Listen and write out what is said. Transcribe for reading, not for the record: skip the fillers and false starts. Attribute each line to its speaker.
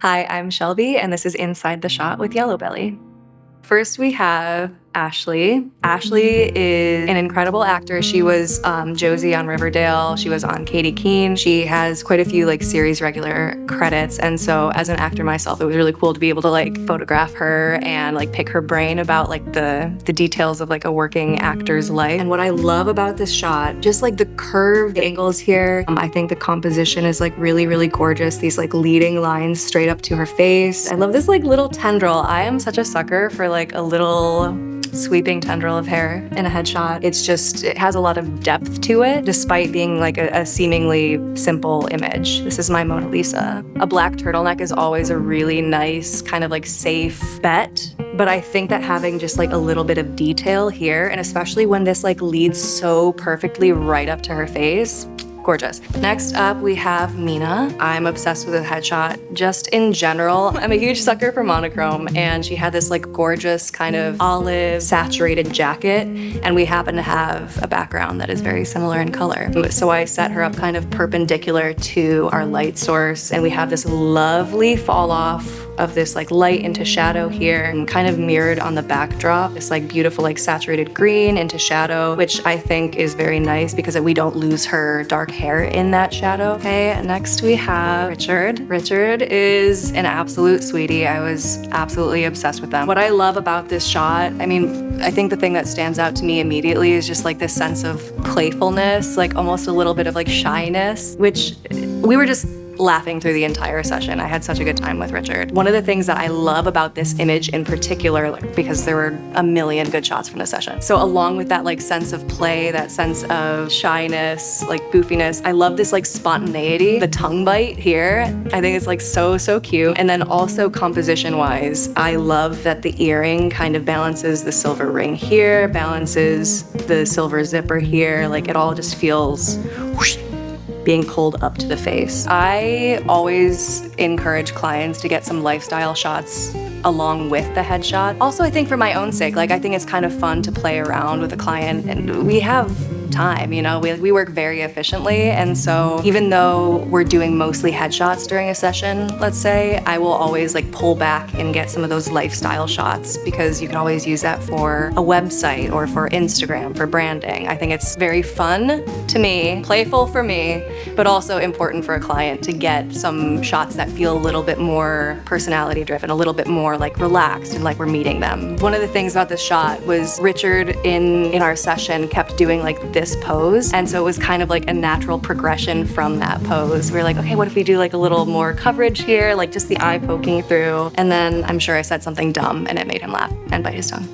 Speaker 1: Hi, I'm Shelby, and this is Inside the Shot with Yellow Belly. First, we have Ashley. Ashley is an incredible actor. She was Josie on Riverdale. She was on Katie Keene. She has quite a few series regular credits. And so as an actor myself, it was really cool to be able to photograph her and pick her brain about the details of a working actor's life. And what I love about this shot, just the curved angles here, I think the composition is really, really gorgeous. These leading lines straight up to her face. I love this little tendril. I am such a sucker for a little sweeping tendril of hair in a headshot. It has a lot of depth to it, despite being a seemingly simple image. This is my Mona Lisa. A black turtleneck is always a really nice, kind of safe bet. But I think that having just a little bit of detail here, and especially when this leads so perfectly right up to her face, gorgeous. Next up, we have Mina. I'm obsessed with the headshot just in general. I'm a huge sucker for monochrome, and she had this gorgeous kind of olive saturated jacket, and we happen to have a background that is very similar in color. So I set her up kind of perpendicular to our light source, and we have this lovely fall off of this light into shadow here, and kind of mirrored on the backdrop, this beautiful saturated green into shadow, which I think is very nice because we don't lose her dark hair in that shadow. Okay, next we have Richard. Richard is an absolute sweetie. I was absolutely obsessed with them. What I love about this shot, I think the thing that stands out to me immediately is just this sense of playfulness, almost a little bit of shyness, which we were just laughing through the entire session. I had such a good time with Richard. One of the things that I love about this image in particular, because there were a million good shots from the session. So along with that sense of play, that sense of shyness, goofiness, I love this spontaneity. The tongue bite here, I think it's so cute. And then also composition wise, I love that the earring kind of balances the silver ring here, balances the silver zipper here. It all just feels whoosh, being pulled up to the face. I always encourage clients to get some lifestyle shots along with the headshot. Also, I think for my own sake, I think it's kind of fun to play around with a client, and we have time, we work very efficiently, and so even though we're doing mostly headshots during a session, let's say, I will always pull back and get some of those lifestyle shots, because you can always use that for a website or for Instagram, for branding. I think it's very fun to me, playful for me, but also important for a client to get some shots that feel a little bit more personality driven, a little bit more relaxed and we're meeting them. One of the things about this shot was Richard in our session kept doing this pose, and so it was kind of a natural progression from that pose. We were okay, what if we do a little more coverage here, just the eye poking through, and then I'm sure I said something dumb and it made him laugh and bite his tongue.